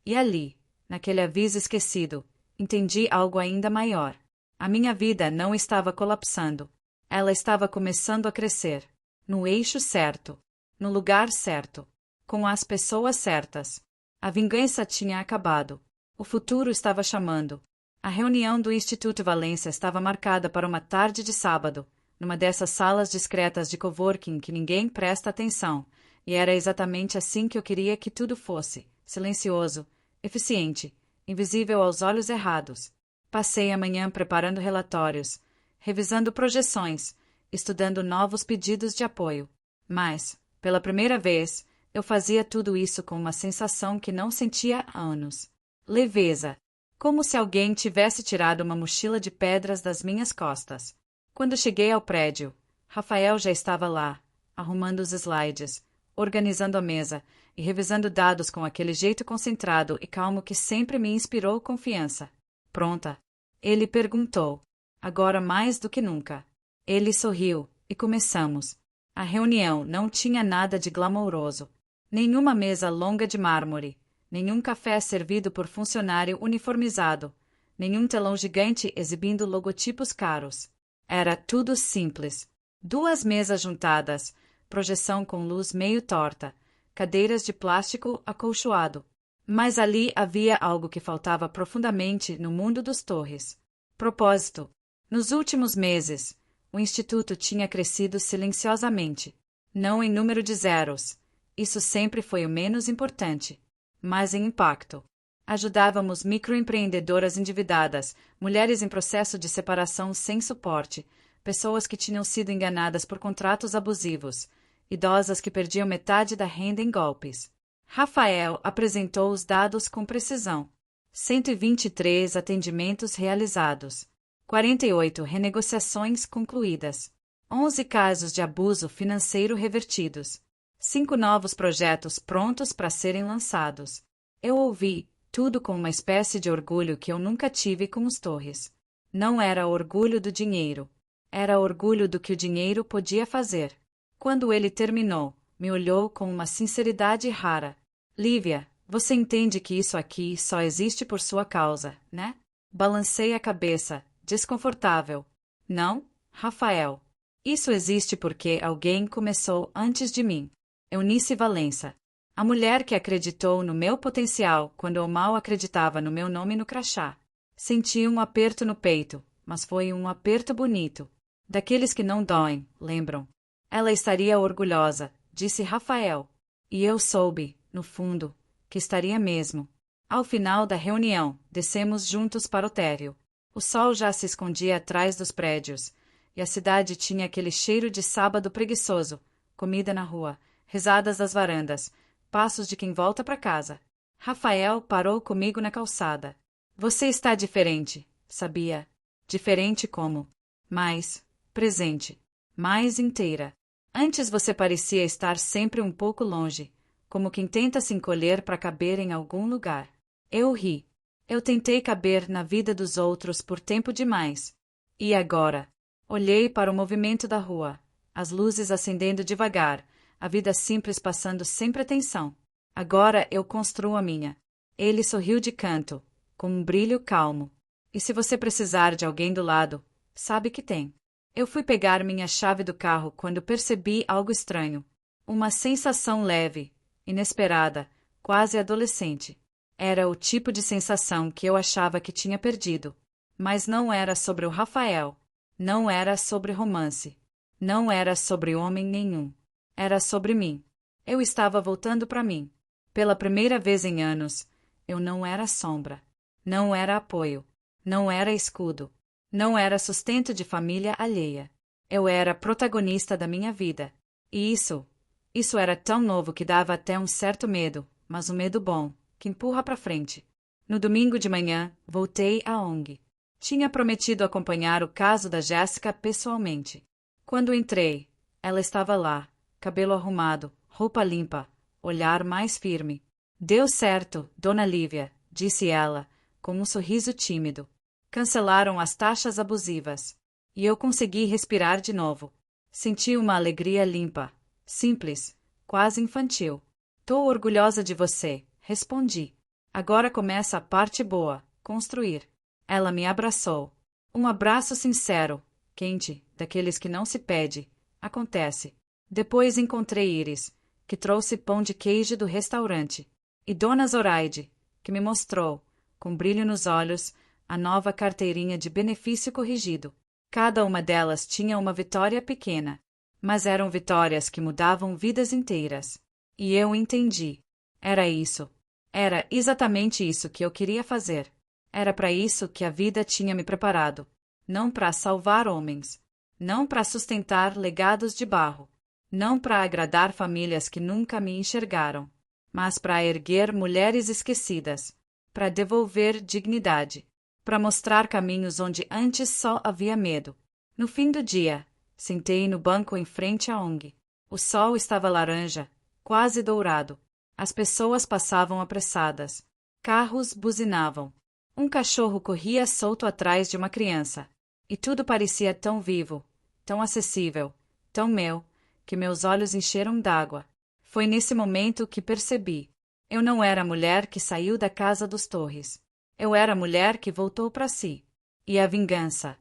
E ali, naquele aviso esquecido, entendi algo ainda maior. A minha vida não estava colapsando. Ela estava começando a crescer. No eixo certo. No lugar certo. Com as pessoas certas. A vingança tinha acabado. O futuro estava chamando. A reunião do Instituto Valença estava marcada para uma tarde de sábado, numa dessas salas discretas de coworking que ninguém presta atenção, e era exatamente assim que eu queria que tudo fosse: silencioso, eficiente, invisível aos olhos errados. Passei a manhã preparando relatórios, revisando projeções, estudando novos pedidos de apoio. Mas, pela primeira vez, eu fazia tudo isso com uma sensação que não sentia há anos. Leveza. Como se alguém tivesse tirado uma mochila de pedras das minhas costas. Quando cheguei ao prédio, Rafael já estava lá, arrumando os slides, organizando a mesa e revisando dados com aquele jeito concentrado e calmo que sempre me inspirou confiança. Pronta? Ele perguntou. Agora mais do que nunca. Ele sorriu, e começamos. A reunião não tinha nada de glamouroso. Nenhuma mesa longa de mármore, nenhum café servido por funcionário uniformizado, nenhum telão gigante exibindo logotipos caros. Era tudo simples. 2 mesas juntadas, projeção com luz meio torta, cadeiras de plástico acolchoado. Mas ali havia algo que faltava profundamente no mundo dos Torres. Propósito. Nos últimos meses, o Instituto tinha crescido silenciosamente. Não em número de zeros. Isso sempre foi o menos importante. Mas em impacto. Ajudávamos microempreendedoras endividadas, mulheres em processo de separação sem suporte, pessoas que tinham sido enganadas por contratos abusivos, idosas que perdiam metade da renda em golpes. Rafael apresentou os dados com precisão. 123 atendimentos realizados. 48 renegociações concluídas. 11 casos de abuso financeiro revertidos. 5 novos projetos prontos para serem lançados. Eu ouvi tudo com uma espécie de orgulho que eu nunca tive com os Torres. Não era orgulho do dinheiro. Era orgulho do que o dinheiro podia fazer. Quando ele terminou, me olhou com uma sinceridade rara. Lívia, você entende que isso aqui só existe por sua causa, né? Balancei a cabeça, desconfortável. Não, Rafael. Isso existe porque alguém começou antes de mim. Eunice Valença. A mulher que acreditou no meu potencial quando eu mal acreditava no meu nome no crachá. Senti um aperto no peito, mas foi um aperto bonito. Daqueles que não doem, lembram? Ela estaria orgulhosa, disse Rafael. E eu soube, no fundo, que estaria mesmo. Ao final da reunião, descemos juntos para o térreo. O sol já se escondia atrás dos prédios, e a cidade tinha aquele cheiro de sábado preguiçoso, comida na rua, risadas das varandas, passos de quem volta para casa. Rafael parou comigo na calçada. Você está diferente, sabia? Diferente como? Mais presente, mais inteira. Antes você parecia estar sempre um pouco longe, como quem tenta se encolher para caber em algum lugar. Eu ri. Eu tentei caber na vida dos outros por tempo demais. E agora? Olhei para o movimento da rua, as luzes acendendo devagar, a vida simples passando sem pretensão. Agora eu construo a minha. Ele sorriu de canto, com um brilho calmo. E se você precisar de alguém do lado, sabe que tem. Eu fui pegar minha chave do carro quando percebi algo estranho. Uma sensação leve, inesperada, quase adolescente. Era o tipo de sensação que eu achava que tinha perdido. Mas não era sobre o Rafael. Não era sobre romance. Não era sobre homem nenhum. Era sobre mim. Eu estava voltando para mim. Pela primeira vez em anos, eu não era sombra. Não era apoio. Não era escudo. Não era sustento de família alheia. Eu era protagonista da minha vida. E isso era tão novo que dava até um certo medo, mas um medo bom, que empurra para frente. No domingo de manhã, voltei à ONG. Tinha prometido acompanhar o caso da Jéssica pessoalmente. Quando entrei, ela estava lá, cabelo arrumado, roupa limpa, olhar mais firme. Deu certo, Dona Lívia, disse ela, com um sorriso tímido. Cancelaram as taxas abusivas. E eu consegui respirar de novo. Senti uma alegria limpa, simples, quase infantil. Tô orgulhosa de você, respondi. Agora começa a parte boa, construir. Ela me abraçou. Um abraço sincero, quente, daqueles que não se pede. Acontece. Depois encontrei Iris, que trouxe pão de queijo do restaurante. E Dona Zoraide, que me mostrou, com brilho nos olhos, a nova carteirinha de benefício corrigido. Cada uma delas tinha uma vitória pequena, mas eram vitórias que mudavam vidas inteiras. E eu entendi. Era isso. Era exatamente isso que eu queria fazer. Era para isso que a vida tinha me preparado. Não para salvar homens. Não para sustentar legados de barro. Não para agradar famílias que nunca me enxergaram. Mas para erguer mulheres esquecidas. Para devolver dignidade. Para mostrar caminhos onde antes só havia medo. No fim do dia, sentei no banco em frente à ONG. O sol estava laranja, quase dourado. As pessoas passavam apressadas. Carros buzinavam. Um cachorro corria solto atrás de uma criança. E tudo parecia tão vivo, tão acessível, tão meu, que meus olhos encheram d'água. Foi nesse momento que percebi. Eu não era a mulher que saiu da casa dos Torres. Eu era a mulher que voltou para si. E a vingança,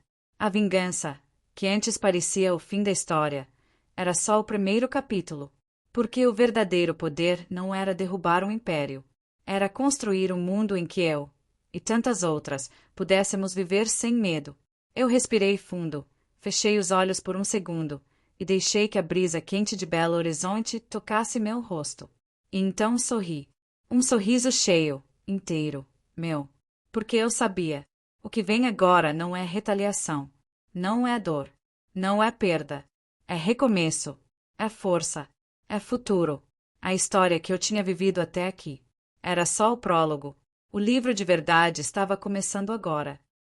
que antes parecia o fim da história, era só o primeiro capítulo. Porque o verdadeiro poder não era derrubar um império. Era construir um mundo em que eu, e tantas outras, pudéssemos viver sem medo. Eu respirei fundo, fechei os olhos por um segundo, e deixei que a brisa quente de Belo Horizonte tocasse meu rosto. E então sorri. Um sorriso cheio, inteiro, meu. Porque eu sabia. O que vem agora não é retaliação. Não é dor. Não é perda. É recomeço. É força. É futuro. A história que eu tinha vivido até aqui. Era só o prólogo. O livro de verdade estava começando agora.